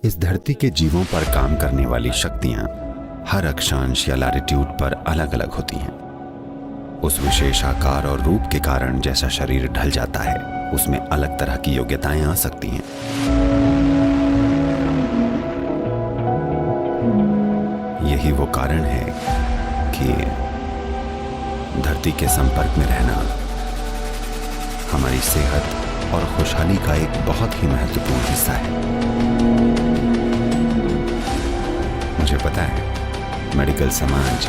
इस धरती के जीवों पर काम करने वाली शक्तियां हर अक्षांश या लैटिट्यूड पर अलग अलग होती हैं। उस विशेष आकार और रूप के कारण जैसा शरीर ढल जाता है, उसमें अलग तरह की योग्यताएं आ सकती हैं। यही वो कारण है कि धरती के संपर्क में रहना हमारी सेहत और खुशहाली का एक बहुत ही महत्वपूर्ण हिस्सा है। मुझे पता है मेडिकल समाज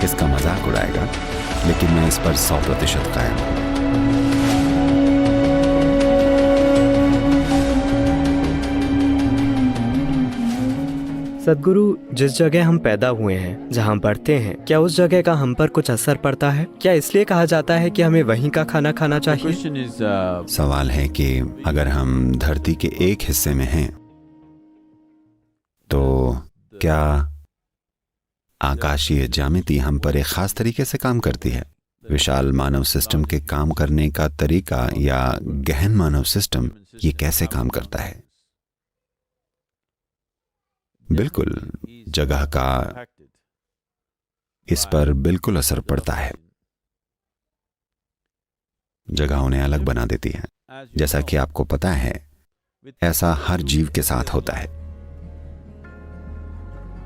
इसका मजाक उड़ाएगा, लेकिन मैं इस पर 100% कायम हूं। सद्गुरु, जिस जगह हम पैदा हुए हैं, जहाँ बढ़ते हैं, क्या उस जगह का हम पर कुछ असर पड़ता है? क्या इसलिए कहा जाता है कि हमें वहीं का खाना खाना चाहिए? सवाल है कि अगर हम धरती के एक हिस्से में हैं, तो क्या आकाशीय ज्यामिति हम पर एक खास तरीके से काम करती है? विशाल मानव सिस्टम के काम करने का तरीका या गहन मानव सिस्टम, ये कैसे काम करता है? बिल्कुल, जगह का इस पर बिल्कुल असर पड़ता है। जगह उन्हें अलग बना देती है। जैसा कि आपको पता है, ऐसा हर जीव के साथ होता है।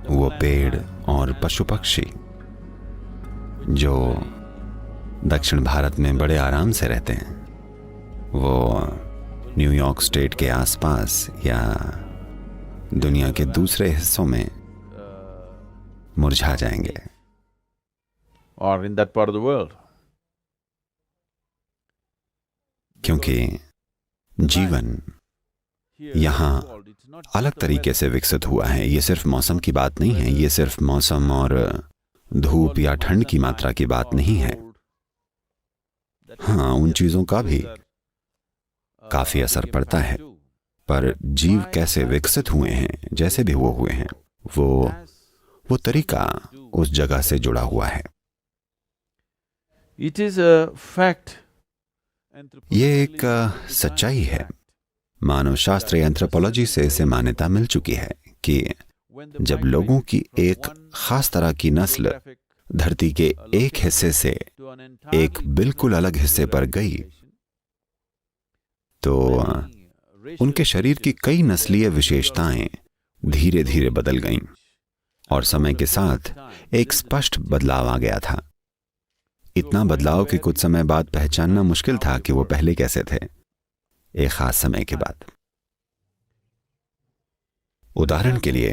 वो पेड़ और पशु पक्षी जो दक्षिण भारत में बड़े आराम से रहते हैं, वो न्यूयॉर्क स्टेट के आसपास या दुनिया के दूसरे हिस्सों में मुरझा जाएंगे। or in that part of the world. क्योंकि जीवन यहाँ अलग तरीके से विकसित हुआ है। ये सिर्फ मौसम की बात नहीं है, ये सिर्फ मौसम और धूप या ठंड की मात्रा की बात नहीं है। हाँ, उन चीजों का भी काफी असर पड़ता है, पर जीव कैसे विकसित हुए हैं, जैसे भी वो हुए हैं, वो तरीका उस जगह से जुड़ा हुआ है। It is a fact. ये एक सच्चाई है। मानव शास्त्र या एंथ्रोपोलॉजी से इसे मान्यता मिल चुकी है कि जब लोगों की एक खास तरह की नस्ल धरती के एक हिस्से से एक बिल्कुल अलग हिस्से पर गई, तो उनके शरीर की कई नस्लीय विशेषताएं धीरे धीरे बदल गईं और समय के साथ एक स्पष्ट बदलाव आ गया था। इतना बदलाव कि कुछ समय बाद पहचानना मुश्किल था कि वो पहले कैसे थे, एक खास समय के बाद। उदाहरण के लिए,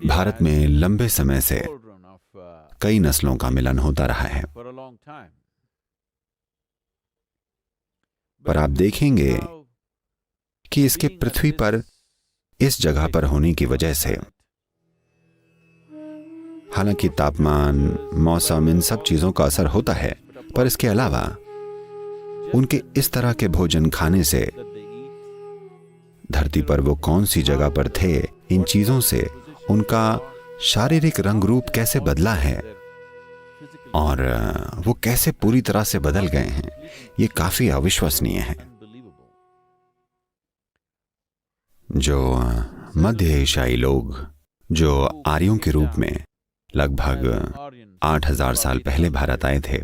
भारत में लंबे समय से कई नस्लों का मिलन होता रहा है, पर आप देखेंगे कि इसके पृथ्वी पर इस जगह पर होने की वजह से, हालांकि तापमान, मौसम, इन सब चीजों का असर होता है, पर इसके अलावा उनके इस तरह के भोजन खाने से धरती पर वो कौन सी जगह पर थे, इन चीजों से उनका शारीरिक रंग रूप कैसे बदला है और वो कैसे पूरी तरह से बदल गए हैं, ये काफी अविश्वसनीय है। जो मध्य एशियाई लोग जो आर्यों के रूप में लगभग 8000 साल पहले भारत आए थे,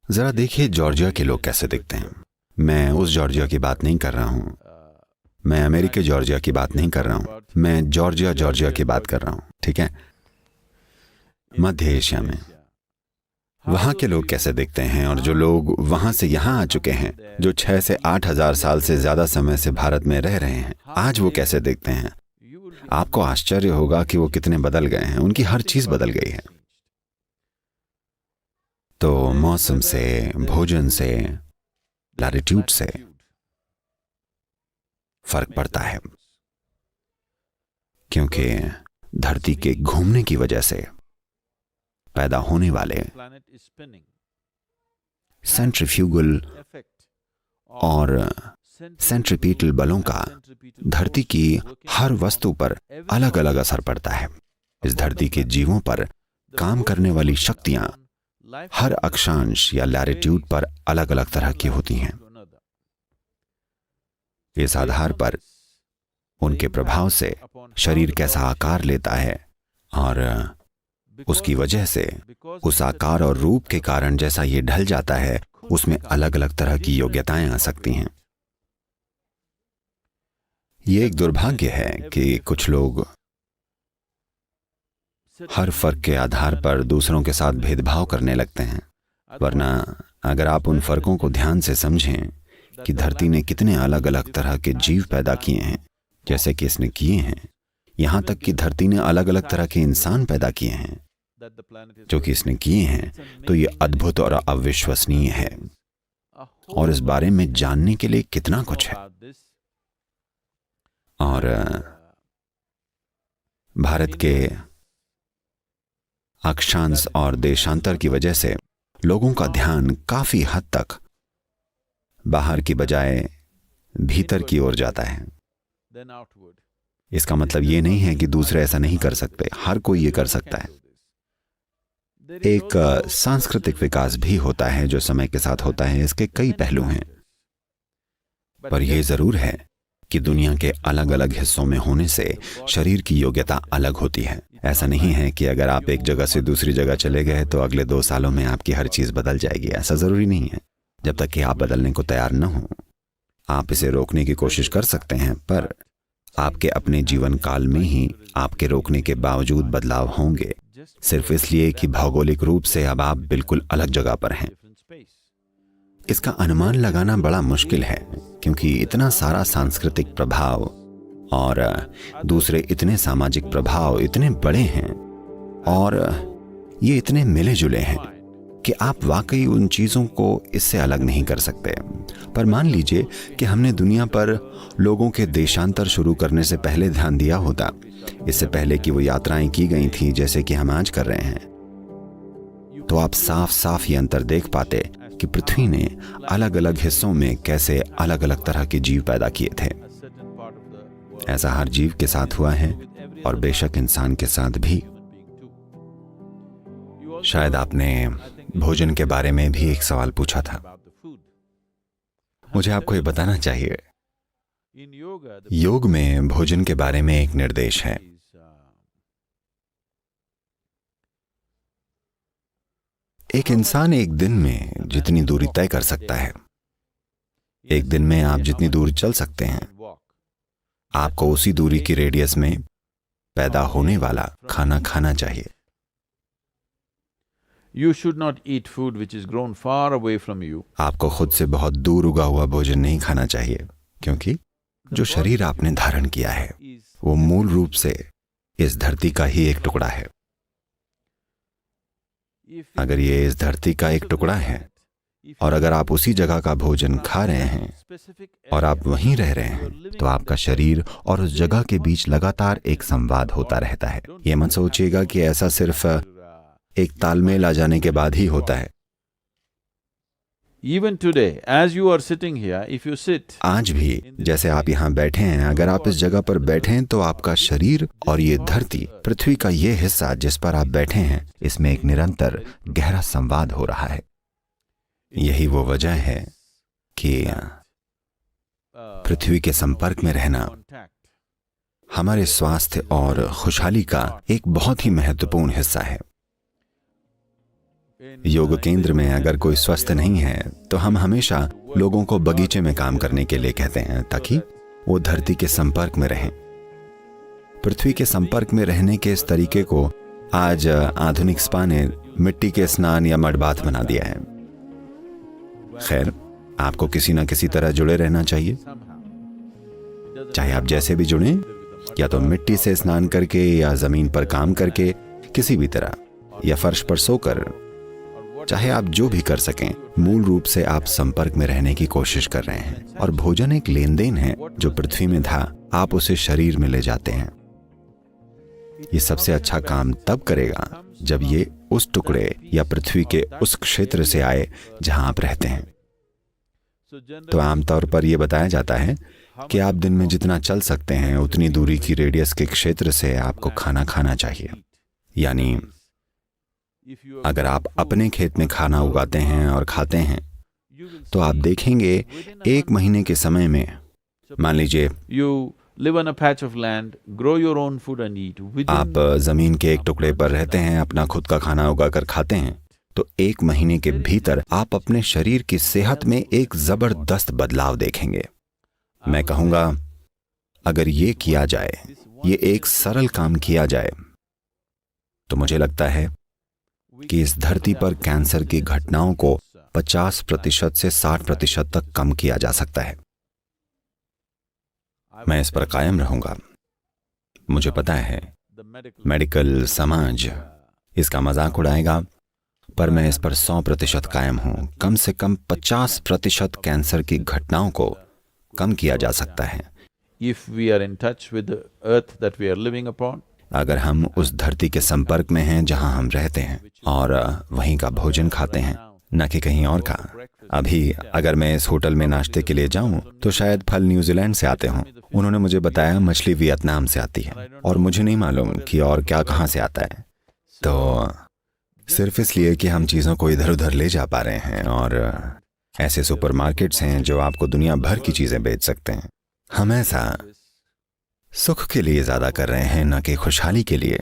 जरा देखिए जॉर्जिया के लोग कैसे दिखते हैं। मैं उस जॉर्जिया की बात नहीं कर रहा हूं, मैं अमेरिकी जॉर्जिया की बात नहीं कर रहा हूं, मैं जॉर्जिया की बात कर रहा हूं, ठीक है? मध्य एशिया में वहां के लोग कैसे दिखते हैं, और जो लोग वहां से यहां आ चुके हैं, जो 6 से 8000 साल से ज्यादा समय से भारत में रह रहे हैं, आज वो कैसे दिखते हैं। आपको आश्चर्य होगा कि वो कितने बदल गए हैं, उनकी हर चीज बदल गई है। तो मौसम से, भोजन से, लैटिट्यूड से फर्क पड़ता है, क्योंकि धरती के घूमने की वजह से पैदा होने वाले सेंट्रीफ्यूगल और सेंट्रीपीटल बलों का धरती की हर वस्तु पर अलग अलग असर पड़ता है। इस धरती के जीवों पर काम करने वाली शक्तियां हर अक्षांश या लैटिट्यूड पर अलग अलग तरह की होती हैं। इस आधार पर उनके प्रभाव से शरीर कैसा आकार लेता है, और उसकी वजह से उस आकार और रूप के कारण जैसा ये ढल जाता है, उसमें अलग अलग तरह की योग्यताएं आ सकती हैं। ये एक दुर्भाग्य है कि कुछ लोग हर फर्क के आधार पर दूसरों के साथ भेदभाव करने लगते हैं। वरना अगर आप उन फर्कों को ध्यान से समझें कि धरती ने कितने अलग अलग तरह के जीव पैदा किए हैं, जैसे कि इसने किए हैं, यहां तक कि धरती ने अलग अलग तरह के इंसान पैदा किए हैं जो कि इसने किए हैं, तो ये अद्भुत और अविश्वसनीय है। और इस बारे में जानने के लिए कितना कुछ है। और भारत के अक्षांश और देशांतर की वजह से लोगों का ध्यान काफी हद तक बाहर की बजाय भीतर की ओर जाता है। इसका मतलब ये नहीं है कि दूसरे ऐसा नहीं कर सकते, हर कोई ये कर सकता है। एक सांस्कृतिक विकास भी होता है जो समय के साथ होता है। इसके कई पहलू हैं, पर यह जरूर है कि दुनिया के अलग अलग हिस्सों में होने से शरीर की योग्यता अलग होती है। ऐसा नहीं है कि अगर आप एक जगह से दूसरी जगह चले गए तो अगले 2 सालों में आपकी हर चीज बदल जाएगी। ऐसा जरूरी नहीं है। जब तक कि आप बदलने को तैयार न हो, आप इसे रोकने की कोशिश कर सकते हैं, पर आपके अपने जीवन काल में ही आपके रोकने के बावजूद बदलाव होंगे, सिर्फ इसलिए कि भौगोलिक रूप से अब आप बिल्कुल अलग जगह पर हैं। इसका अनुमान लगाना बड़ा मुश्किल है, क्योंकि इतना सारा सांस्कृतिक प्रभाव और दूसरे इतने सामाजिक प्रभाव इतने बड़े हैं और ये इतने मिले जुले हैं कि आप वाकई उन चीज़ों को इससे अलग नहीं कर सकते। पर मान लीजिए कि हमने दुनिया पर लोगों के देशांतर शुरू करने से पहले ध्यान दिया होता, इससे पहले कि वो यात्राएं की गई थी जैसे कि हम आज कर रहे हैं, तो आप साफ साफ ये अंतर देख पाते कि पृथ्वी ने अलग अलग हिस्सों में कैसे अलग अलग तरह के जीव पैदा किए थे। ऐसा हर जीव के साथ हुआ है और बेशक इंसान के साथ भी। शायद आपने भोजन के बारे में भी एक सवाल पूछा था। मुझे आपको ये बताना चाहिए, योग में भोजन के बारे में एक निर्देश है। एक इंसान एक दिन में जितनी दूरी तय कर सकता है, एक दिन में आप जितनी दूर चल सकते हैं, आपको उसी दूरी की रेडियस में पैदा होने वाला खाना खाना चाहिए। You should not eat food which is grown far away from you. आपको खुद से बहुत दूर उगा हुआ भोजन नहीं खाना चाहिए, क्योंकि जो शरीर आपने धारण किया है वो मूल रूप से इस धरती का ही एक टुकड़ा है। अगर ये इस धरती का एक टुकड़ा है और अगर आप उसी जगह का भोजन खा रहे हैं और आप वहीं रह रहे हैं, तो आपका शरीर और उस जगह के बीच लगातार एक संवाद होता रहता है। ये मत सोचिएगा कि ऐसा सिर्फ एक तालमेल आ जाने के बाद ही होता है। Even today, as you are sitting here, if you sit, आज भी जैसे आप यहाँ बैठे हैं, अगर आप इस जगह पर बैठे हैं तो आपका शरीर और ये धरती, पृथ्वी का ये हिस्सा जिस पर आप बैठे हैं, इसमें एक निरंतर गहरा संवाद हो रहा है। यही वो वजह है कि पृथ्वी के संपर्क में रहना हमारे स्वास्थ्य और खुशहाली का एक बहुत ही महत्वपूर्ण हिस्सा है। योग केंद्र में अगर कोई स्वस्थ नहीं है तो हम हमेशा लोगों को बगीचे में काम करने के लिए कहते हैं, ताकि वो धरती के संपर्क में रहें। पृथ्वी के संपर्क में रहने के इस तरीके को आज आधुनिक स्पा ने मिट्टी के स्नान या मड बाथ बना दिया है। खैर, आपको किसी ना किसी तरह जुड़े रहना चाहिए, चाहे आप जैसे भी जुड़ें, या तो मिट्टी से स्नान करके या जमीन पर काम करके, किसी भी तरह, या फर्श पर सोकर, चाहे आप जो भी कर सकें, मूल रूप से आप संपर्क में रहने की कोशिश कर रहे हैं। और भोजन एक लेन देन है जो पृथ्वी में था, आप उसे शरीर में ले जाते हैं। ये सबसे अच्छा काम तब करेगा जब ये उस टुकड़े या पृथ्वी के उस क्षेत्र से आए जहां आप रहते हैं। तो आमतौर पर यह बताया जाता है कि आप दिन में जितना चल सकते हैं उतनी दूरी की रेडियस के क्षेत्र से आपको खाना खाना चाहिए। यानी अगर आप अपने खेत में खाना उगाते हैं और खाते हैं, तो आप देखेंगे 1 महीने के समय में, मान लीजिए you live on a patch of land, grow your own food and eat. आप Within जमीन के एक टुकड़े पर रहते हैं, अपना खुद का खाना उगाकर खाते हैं, तो 1 महीने के भीतर आप अपने शरीर की सेहत में एक जबरदस्त बदलाव देखेंगे। मैं कहूंगा, अगर ये किया जाए, ये एक सरल काम किया जाए, तो मुझे लगता है कि इस धरती पर कैंसर की घटनाओं को 50% से 60% तक कम किया जा सकता है। मैं इस पर कायम रहूंगा। मुझे पता है मेडिकल समाज इसका मजाक उड़ाएगा, पर मैं इस पर 100% कायम हूं। कम से कम 50% कैंसर की घटनाओं को कम किया जा सकता है if we are in touch with the earth that we are living upon, अगर हम उस धरती के संपर्क में हैं जहां हम रहते हैं और वहीं का भोजन खाते हैं, न कि कहीं और का। अभी अगर मैं इस होटल में नाश्ते के लिए जाऊं तो शायद फल न्यूजीलैंड से आते हों। उन्होंने मुझे बताया मछली वियतनाम से आती है, और मुझे नहीं मालूम कि और क्या कहाँ से आता है। तो सिर्फ इसलिए कि हम चीज़ों को इधर उधर ले जा पा रहे हैं, और ऐसे सुपरमार्केट्स हैं जो आपको दुनिया भर की चीज़ें बेच सकते हैं। हम ऐसा सुख के लिए ज़्यादा कर रहे हैं, न कि खुशहाली के लिए।